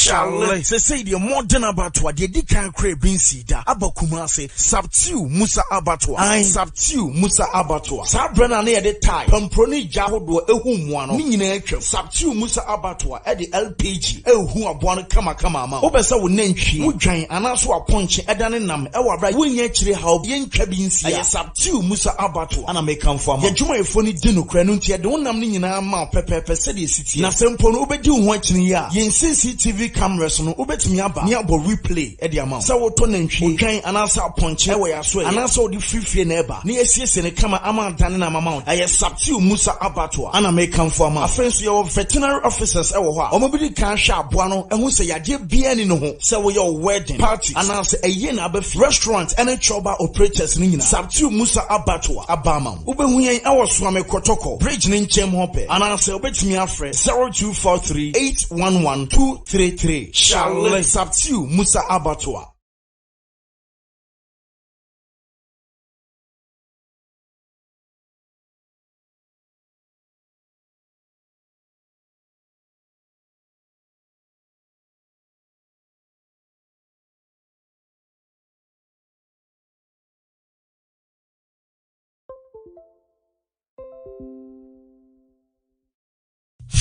Charlie, say the modern abattoir, the Dikan Cray Binsida, Abakumase, Sabtu Musa Abattoir, Sabtu Musa Abattoir, Sabrana near the tie, Pamproni Jahodo, Ehumwano, Nineke, Sabtu Musa Abattoir, at the LPG, Ehua Buana Kama, Obesa would name Mujain, and also a punch, Edanam, Ewa Bright, when actually how Bien Cabins, Sabtu Musa Abattoir, and I may come from Yajuma Phony Dino Cranuntia, don't naming in our mouth, Pepper City City, Nasempo, Obedu watching ya, Yen CCTV cameras no ubetimi aba ni abo replay e dia ma so woto na ntwi twan anasa ponche e we aso e anasa odi frifie na eba ni esiese ne kama ama dane na mama aye Sabtu Musa Abattoir ana make am for ma friends your veterinary officers e wo ho a omobidi kan hwa aboa no ehu se yade bia ni no ho se wo your wedding party anasa eye na abafi restaurant and choba operators ni nyina Sabtu Musa Abattoir abama ubehu yen e wo so amekotoko bridge ni nchem hope anasa obetimi afre 0243811233 Charlie Sabtu Musa Abattoir.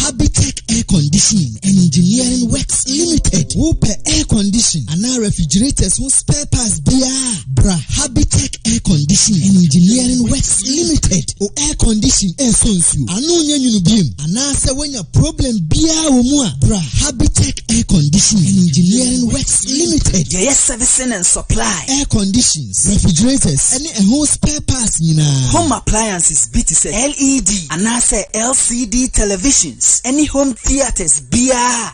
Habitech Air Conditioning and Engineering Works Limited. Whoop air condition and our refrigerators who spare parts bra Habitech Air Conditioning and Engineering Works Limited. O air condition air sons you. Anu nyanyu beam. Anasa when your problem bra Habitech Air Conditioning and Engineering Works Limited. Yes, servicing and supply. Air conditions, refrigerators, any whole spare parts home appliances, BTC, LED, anasa LCD televisions. Any home theaters, bra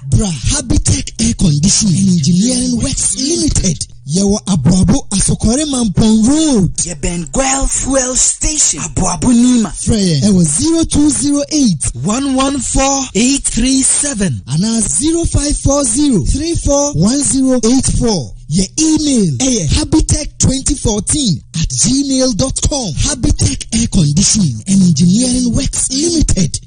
Habitech Air Conditioning and Engineering Works Limited. Yawa Abuabu Asokore Mampong Road. Benguel Fuel Station. Abuabu Nima. Freya. It was 0208 114 837 and 0540 341084. Your email habitech2014@gmail.com. Habitech Air Conditioning and Engineering Works Limited.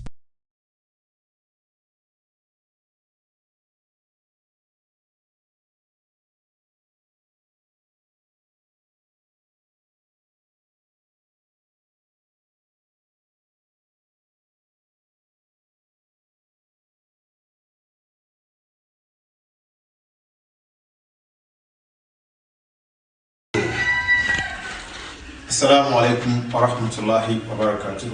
السلام عليكم ورحمة الله وبركاته.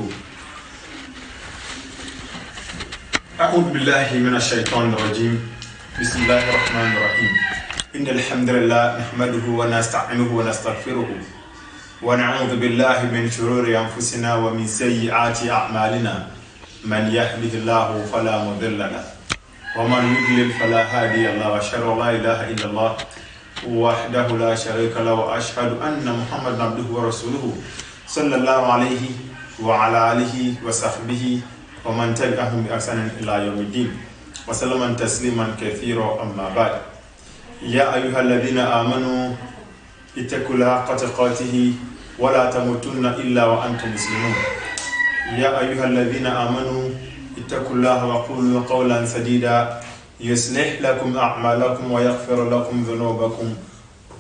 أعوذ بالله من الشيطان الرجيم. بسم الله الرحمن الرحيم. إن الحمد لله نحمده ونستعينه ونستغفره ونعوذ بالله من شرور أنفسنا ومن سيئات أعمالنا من يهده الله فلا مضل له ومن يضلل فلا هادي له وأشهد أن لا إله إلا الله وحده لا شريك له وأشهد أن محمد عبده ورسوله صلى الله عليه وعلى آله وصحبه ومن تبعهم بإحسان إلى يوم الدين وسلم تسليما كثيرا. أما بعد يا أيها الذين آمنوا اتقوا الله حق تقاته ولا تموتن إلا وأنتم مسلمون. يا أيها الذين آمنوا اتقوا الله وقولوا قولا سديدا يصلح لكم أعمالكم ويغفر لكم ذنوبكم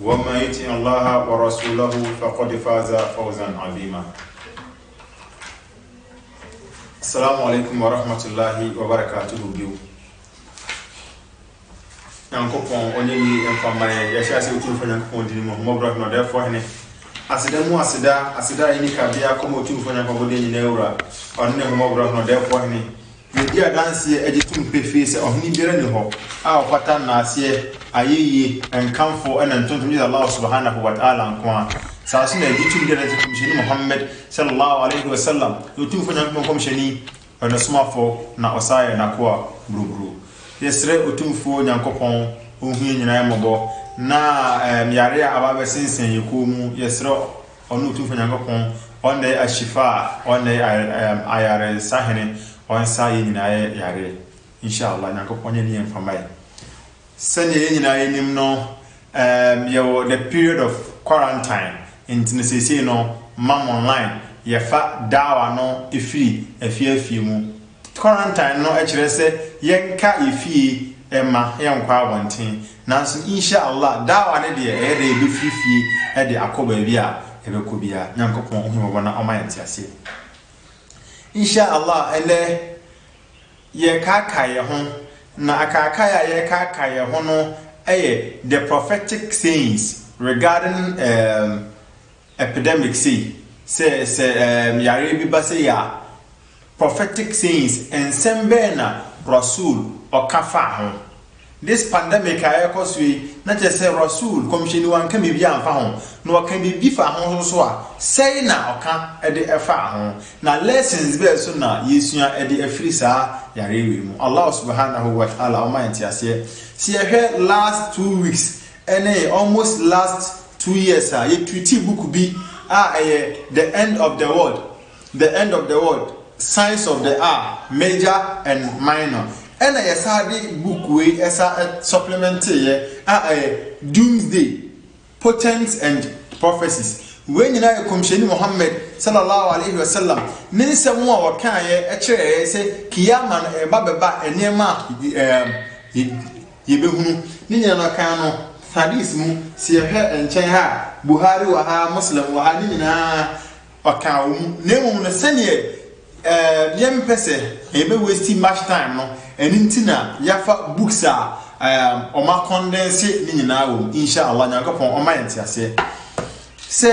ومن يطع الله ورسوله فقد فاز فوزا عظيما. السلام عليكم ورحمة الله وبركاته. Yankopon onye enfamane ya sha se otu fanya nkopon dini mo bro no therefore hene asida mu asida ini ka bia komo otu fanya nkopon dini na ewura onne mo bro no therefore hene yedi adanse ejitum pefe se ohni bere ni ho a opata na ase ayeye enkamfo ena ntontom Allah subhanahu wa ta'ala nko sa so na ejitum bere te komsheni Muhammad sallallahu alaihi wasallam otu fanya nkopon komsheni ona sumafo na osaya na kwa brubru yesre otumfo nyankopon ohun nyina mobo na yare ababe sensen yekomu yesre onu otumfo nyankopon onde ashifa onde ayare sahene on sai nyina yare inshallah nyankopon nyene mfamai sanye nyina yenim no the period of quarantine intinesese no mam online yefa dawa no efiri afie mu quarantine no ekirese yenka ifie Emma yankwa wantin nanso inshallah dawa ne de de be frifie de akoba bia ebeko bia nyankopon ohimo na omayenti ase inshallah ele ye kaka ye ho na akaka ya ye kaka ye ho no the prophetic sayings regarding epidemic say yare bi ba say ya prophetic sayings ensembe na rasul or kafa. This pandemic I cause not just say Rasul, commission one can be beyond found, nor can be before home so. Say now, can at the afar. Now, lessons very soon now, yes, you are at the Afrisa, Yari. Allah subhanahu wa ta'ala, Almighty, I say, see, I heard last 2 weeks, and almost last 2 years, a treaty book could be the end of the world, the end of the world, signs of the hour, major and minor. And I study book way as a supplementary doomsday, potence and prophecies. When you know Commission Muhammad sallallahu alaihi wasallam, many someone or can a chair say Kiyaman a bababa and Nema Yebehunu, Nina Kano, Hadismu, Sierra and Chaya, Buhari Waha Muslim Wahadina or Cow, Nemo Senior. Yem pese ebe waste much time no enintina yafa books oma condense ni nyina wo inshallah nyankopon oma yenti ase se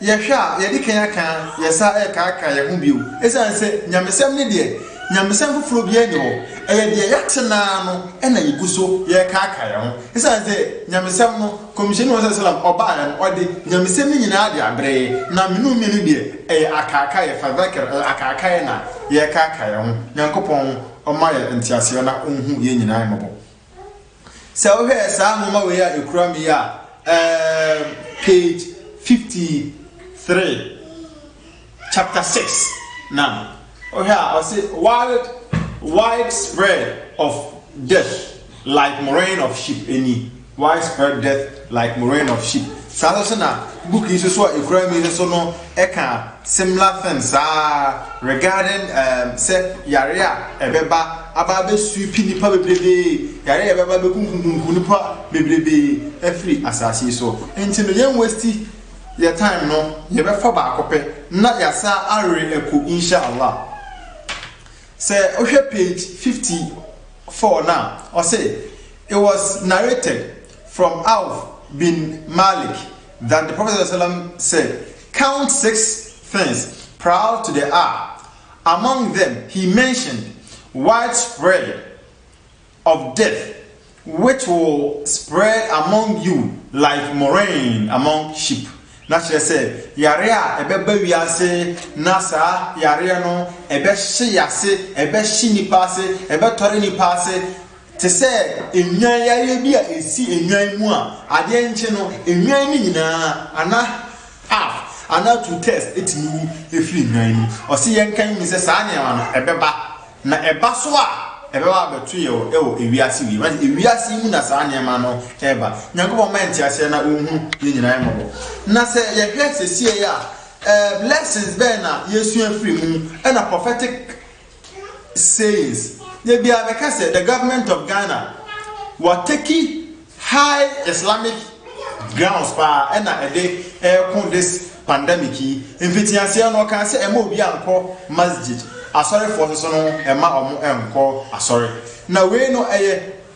yehwa ye dikan kan yesa e kaka ye hu biu esan se nyamesem ni de nyamesem fufuro bia ni ho eye de yatena no na yiguso ye kaka ye ho esan se nyamesem no commission wa sallam oba ya ode nyamesem ni nyina de abre na menu de akaka ye fadhakir akaka ye na ye kaka ye ho nyankopon oma ye ntiase na onhu ye nyina mabo se wo he sa homa we ya ekurami ya page 53 chapter 6 now here I say widespread of death like murrain of sheep any widespread death like murrain of sheep so na book is so ekurami so no eka similar things regarding say yarea ebeba ababe suipi nipa bebrebe yare ebeba be kunkunkunku nipa bebrebe every asasi so enti no yen waste your time no ye be fa ba akope na yasa are eku inshallah say ohwe page 54 now or say it was narrated from Auf bin Malik that the Prophet ﷺ said, count 6 things proud to the eye. Among them he mentioned widespread of death which will spread among you like murrain among sheep. Naturally said, Yarea ebeba wiase nasa yarea no ebe hye yase ebe hye nipa se ebe tore nipa se te se enwan yare bi a esi enwan mu a ade nche no enwan ni nyina ana to test etinu efiri enwan o se yenkan mi se saa ne wa no ebeba na eba so a ebeba betu ye o ewiase wi ma ewiase mu na saa ne ma no eba nyankopon ma ntiase na ohun ye nyina mo na se ye hwe se sie ya blessings be na yesu afiri mu and a prophetic says they be because the government of Ghana were taking high Islamic grounds and a this pandemic in Vitiansia no can say emo bi anko masjid asori for so no ema omo enko asori now we no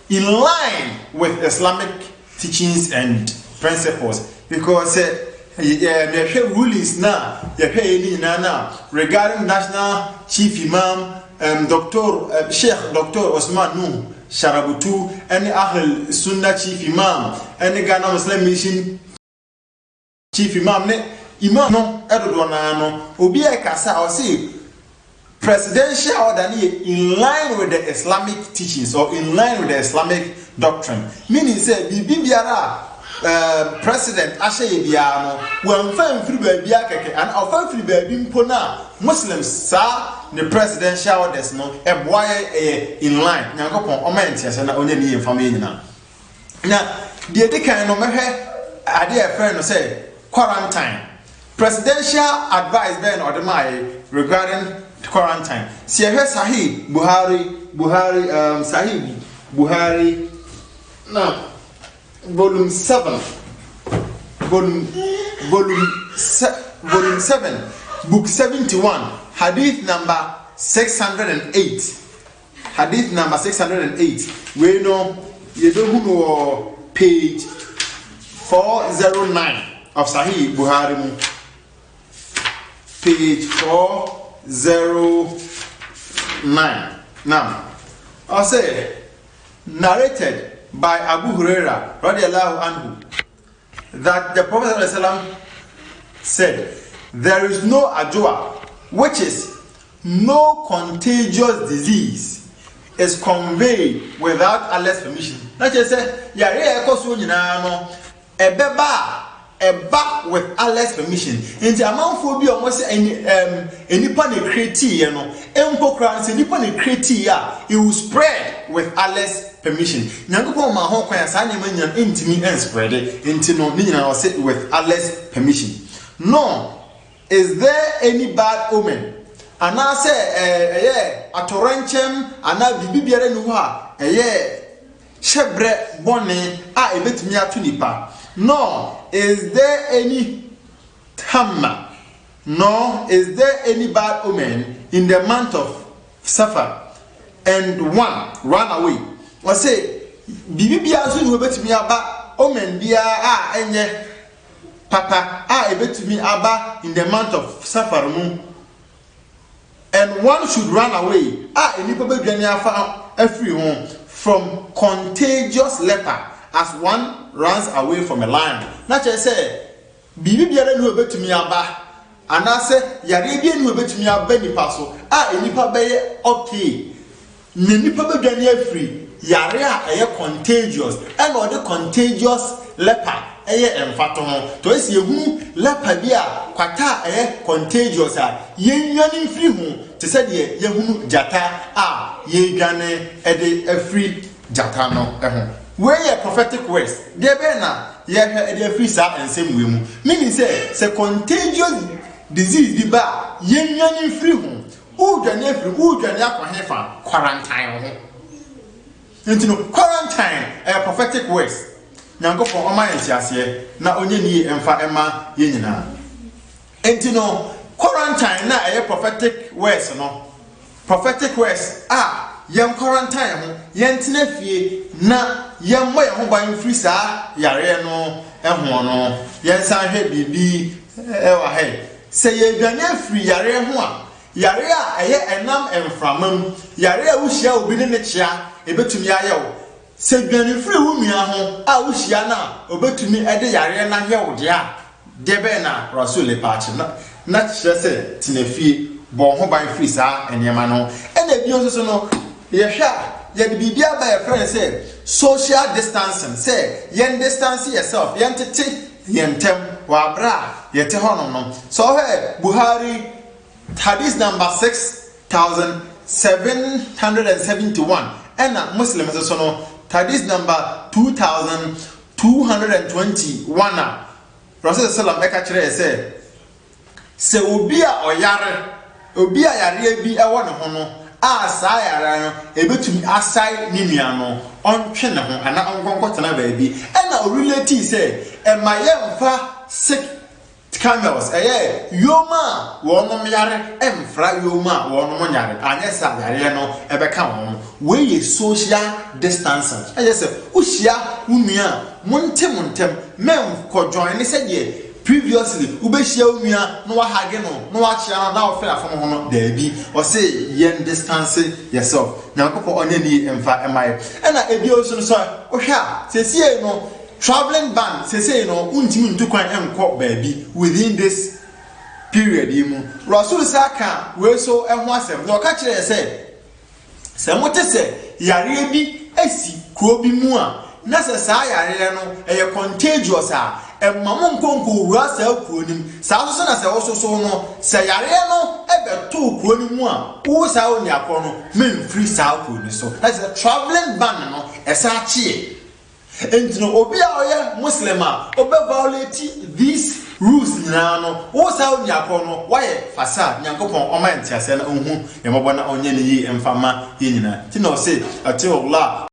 in line with Islamic teachings and principles because the rulings now regarding national chief imam Sheikh Dr. Osman Nuh Sharabutu and Ahl Sunnah chief imam and Ghana Muslim Mission chief imam imam no edodona no obi e kasa o say presidential order in line with the Islamic teachings or in line with the Islamic doctrine meaning say bibiara president ashe bia no wan fan free ba bia keke and ofan free ba bi mpo na Muslims sa the presidential orders no eboy in line nyankopon o man tiase na onya ni family nyina na de kan no mehwe ade e friend no say quarantine presidential advice ben or the my regarding quarantine see he Sahih Buhari Sahih Buhari Now, volume 7, volume 7, book 71, hadith number 608. Hadith number 608. We know you don't know page 409 of Sahih Buhari. Page 409. Now, I say narrated by Abu Huraira radiallahu anhu that the Prophet ﷺ said, there is no ajwa, which is no contagious disease, is conveyed without Allah's permission. Not just say, yare ekoso nyina no ebeba with Allah's permission. Into amount for be almost any nipa ne create no empokran se nipa ne create ya, it will spread with Allah's permission. Nyankopon ma ho kwan sa nyama nyan intimi and spread it into no ni nyina was with Allah's permission. No, is there any bad omen? And I say atoranchem ana bibibiare no ha shebre bone a ebetimi atu nipa. No, is there any tamma? No, is there any bad omen in the month of Safar? And one run away. I say, bibibia so ni ebetimi aba omen bia enye papa ebetimi aba in the month of Safar mu. And one should run away. Enipa bedwane afa afri home from contagious leper as one runs away from a lion. Not just say, Bibi biara nu ebetumi aba, anase yare bia nu ebetumi aba nipa so. Enipa beye okay. Ne nipa bedwane afri yare a contagious. And or the contagious leper emfato ho. To esi ehu leper bia kwata contagious yenwani firi ho. Te se de yehunu jata yedwane ede afri jata no ho. Where prophetic words, there be na ye free sa and same way mu. Meaning say contagious disease di ba yenwani free ho. Udwane akwahefa quarantine ho. Enti quarantine prophetic words. Nyankopon o ma yentiase na onye ni emfa ema ye nyina. Enti quarantine na prophetic words no. Prophetic words yem quarantine ho yentena fie na yemmo ye ho ban free saa yare no ho no yensan hwe bibi wa he se ye dwane free yare ho yare enam emframam yare wuhia obi ne chia ebetumi aye wo se dwane free wo nua ho wuhia na obetumi ede yare na hwe wo de be na rasul pachi na chese tinafie bo ho ban free saa enema no ena bi onso no yehwa ye bibia ba your friend say social distancing say yen distance yourself yen tete yen tem wa bra yete hono no so Buhari hadith number 6771 and Muslims so no hadith number 2221 Rasul sallam eka kire say obi a yare bi e wo ne ho no sayara no ebetumi asai ni nua no ontwe ne ho ana onkonkotena baabi ena o relate say emaye mfa sick camels yoma wonom yare emfra yoma wonom nyare anye sa yare no ebeka won we ye social distancing say uhia unua montem mem ko join ne say de previously ubehia unua no wa hage no no wa chia na wo fela fam ho no daabi o say yen distance yourself nyankopɔ onye ni emfa emaye ena ebi oso so ohwa sesie no traveling ban sesie no untimi ntukwan enko baabi within this period yimu rasul saka we so eho asem no ka kire se mote se yare bi esi kuro bi mu a na se sa yare no contagious mamon konko wura sa kuro nim sa so na se wo so no se yare no ebeto kuro nim mu a wo sa oni akọ no men free sa kuro ni so that's a traveling ban no esa chie entino obi a oye muslima obe violate these rules na no wo sa oni akọ no why fasa nyankopon o ma ntiase na ohun yemobọ na onye ne yi emfama ye nyina ti na o say ati Allah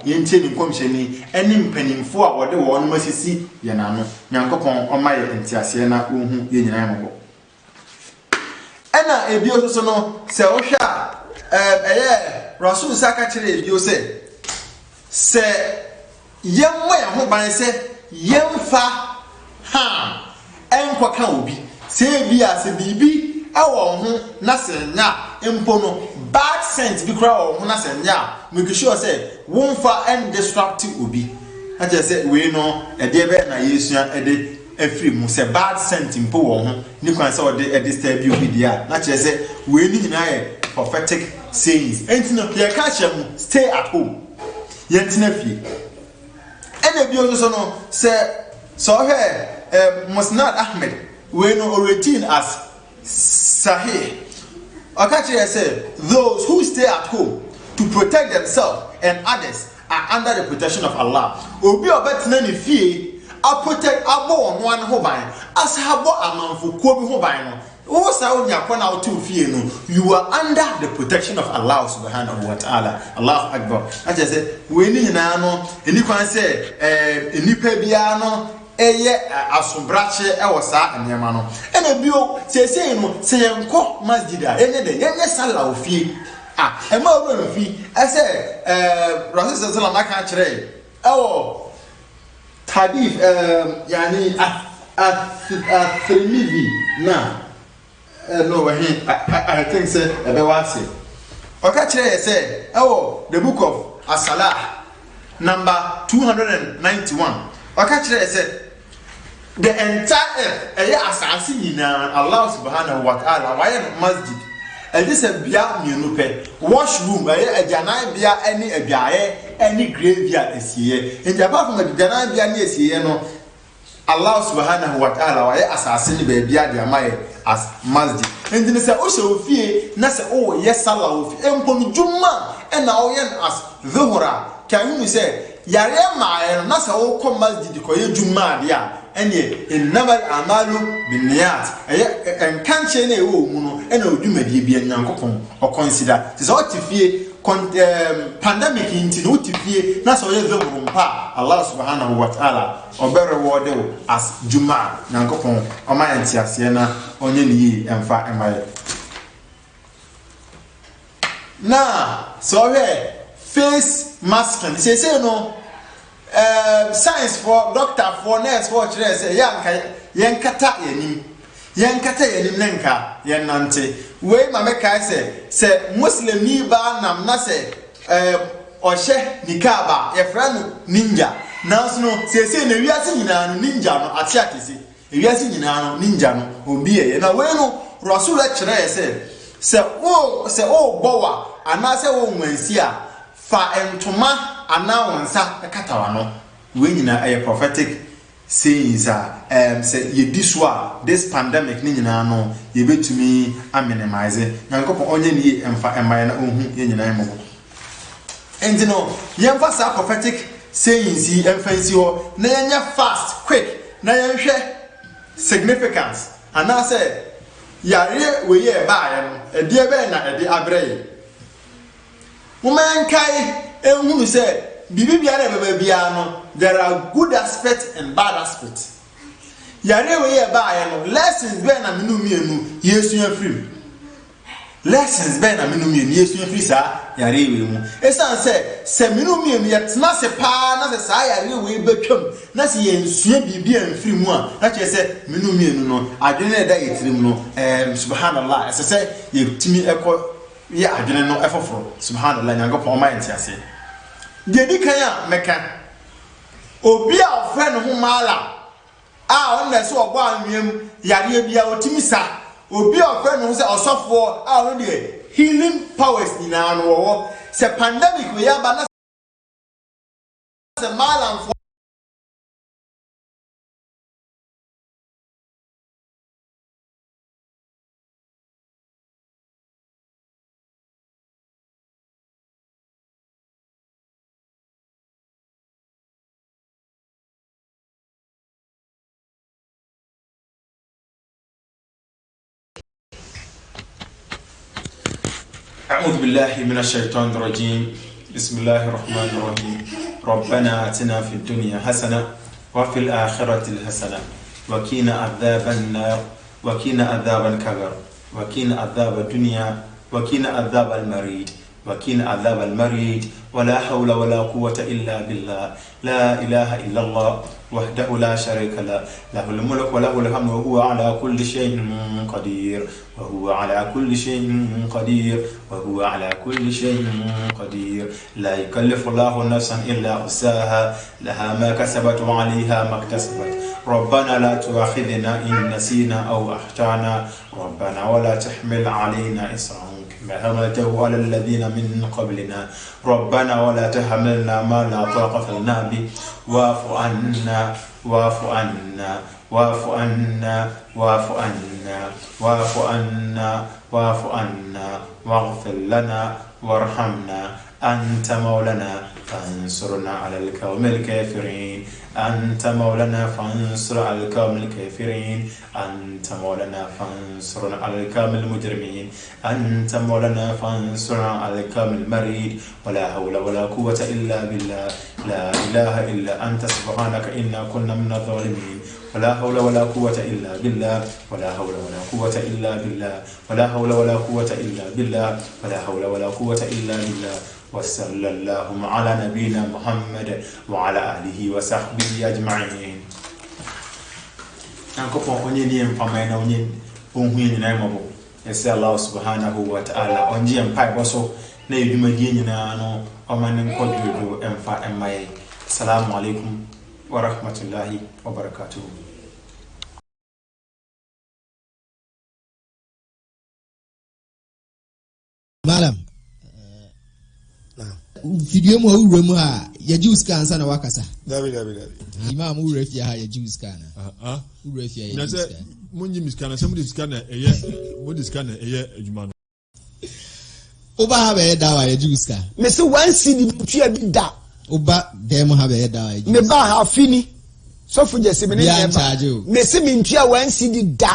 yentie ni komhyeni ene mpanimfo a wode wo no masisi ye nano nyankopon omaye entiase na ohu ye nyina yambo ena ebio so no se ohwa rasul saka kire ebio se yemmo ya ho ban se yemfa ha enkoka obi se bia se bibi awo ho na se nya empo no bad sense bi kra wo ho na se nya make sure say wonfa and disrupt obi aje say we no ede be na yesua ede afri mu say bad sense mpo wo ho ni kwan say ode disturb obi dia na che say we ni nyina ye prophetic sayings entina ye ka che mu stay at home yentina fie ene bi ozo no say so he Musnad Ahmed we no origin as Sahih. Okachi said, those who stay at home to protect themselves and others are under the protection of Allah. Obi obetina ni fie a protect abo one hoban as habo amanfo ko bi hoban no. O sa o nya kwana o tu fie no, you are under the protection of Allah subhanahu wa ta'ala. Allahu akbar. Acha say we ni nyina no eni kwan say enipa bia no eye asombrache e wo saa enema no ena bio sesei no se yenko masjida enye de yenye sala ofie e ma obo no fi ese rasul sallallahu aka kire ewo hadith yani at-Tirmidhi na no we I think say e be wase aka kire say ewo the book of as-Salah number 291 aka kire say the entire asasi nyina Allah subhanahu wa ta'ala why masjid this a bia mienu pe washroom ajanan bia any abiaye any graveyard esiye in apart from the ajanan bia ni esiye no Allah subhanahu wa ta'ala why asasi ni be bia dia mai as masjid and say o se ofie na se o yes sala ofie empom juma and na o yen as dhuhra can you say yare ma na se o ko masjid ko ye juma dia enye innamal amalu binniyat enkanche na ewo mu no ena odwumadie bia nyankopon o consider so otifie pandemic inti no otifie na so ye zeburu mpa Allah subhanahu wa ta'ala obere wode as juma nyankopon o ma entiase na onye ni yi emfa emaye na so we face mask and say no science for doctor for nurse for children say yankata yanim nenka yenante we mama kai say muslim ni ba nam na say ohye nikaba ye franu ninja now no say na wiase nyina no ninja no ate atese wiase nyina no ninja no obi ye na we no rasul chire say o bowa ana say wo nwansi a fa entoma ana wonsa ekatawa no we nyina a prophetic sayings say yediswa this pandemic ni nyina no ye betumi a minimize nyankopon onye ni emfa emaye na ohun ye nyina emo and no yemfa sa prophetic sayings yi emfansi ho na yenya fast quick na yenhwe significance ana say yare we ye ba ye no ede be na ede abreye womankai ehunu say bibi biara bebe bia no there are good aspects and bad aspects yare we ye ba ye no lessons be na menu mienu yesu afrim lessons be na menu mienu yesu afri sa yare we mu esan se menu mienu ye tena se pa na se sa yare we betwam na se ye nsua bibi amfiri mu a na che se menu mienu no adwene da yetirim no subhanallah ese se ye timi ekọ ye adwene no efoforo subhanallah nyankopon ma entiase dedi kan a meka obi a ofre no ho mala a on na se ogbo anwem yare bia otimi sa obi a ofre no ho se osofo a on de healing powers ni na no wo se pandemic we ya ba na se mala mfo أعوذ بالله من الشيطان الرجيم بسم الله الرحمن الرحيم ربنا آتنا في الدنيا حسنة وفي الآخرة الحسنة وقنا عذاب النار وقنا عذاب الكبر وقنا عذاب الدنيا وقنا عذاب المريض وقنا عذاب المريض ولا حول ولا قوة إلا بالله لا إله إلا الله وحده لا شريك له له الملك وله الحمد وهو على كل شيء قدير وهو على كل شيء قدير وهو على كل شيء قدير لا يكلف الله نفسا إلا وسعها لها ما كسبت وعليها ما اكتسبت ربنا لا تؤاخذنا إن نسينا أو أخطأنا ربنا ولا تحمل علينا إصرا كما حملته على الذين من قبلنا ربنا ولا تحملنا ما لا طاقة لنا به واعف عنا واعف عنا واعف عنا واعف عنا واعف عنا واعف عنا واغفر لنا وارحمنا أنت مولانا فانصرنا على القوم الكافرين أنت مولانا فانصر على القوم الكافرين أنت مولانا فانصرنا على القوم المجرمين أنت مولانا فانصرنا على القوم المريض ولا حول ولا قوة إلا بالله لا إله إلا أنت سبحانك إنا كنا من الظالمين ولا حول ولا قوة إلا بالله ولا حول ولا قوة إلا بالله ولا حول ولا قوة إلا بالله ولا حول ولا قوة إلا بالله وصلى اللهم على نبينا محمد وعلى آله وصحبه أجمعين. أنكم أنيني أمفامين أنين أمهين نايمبو. يسأل الله سبحانه وتعالى أنجي أمباي بسو نيجي مديننا أنو أمانين كوديو أمفا أماي. السلام عليكم ورحمة الله وبركاته. Madam. Video mu awure mu a ya juice kan sa na wakasa. Dabi. Imam awure fia ha ya juice kan na. Awure fia ya juice kan. Munji miskana se mu diskana eye mu diskana eye adwuma no. Oba ha be da wa ya juice kan. Me se one cd tua bi da. Oba dem ha be da wa ya juice. Me ba ha fini. So fu je se me ne Ya charge o. me se me ntua one cd da.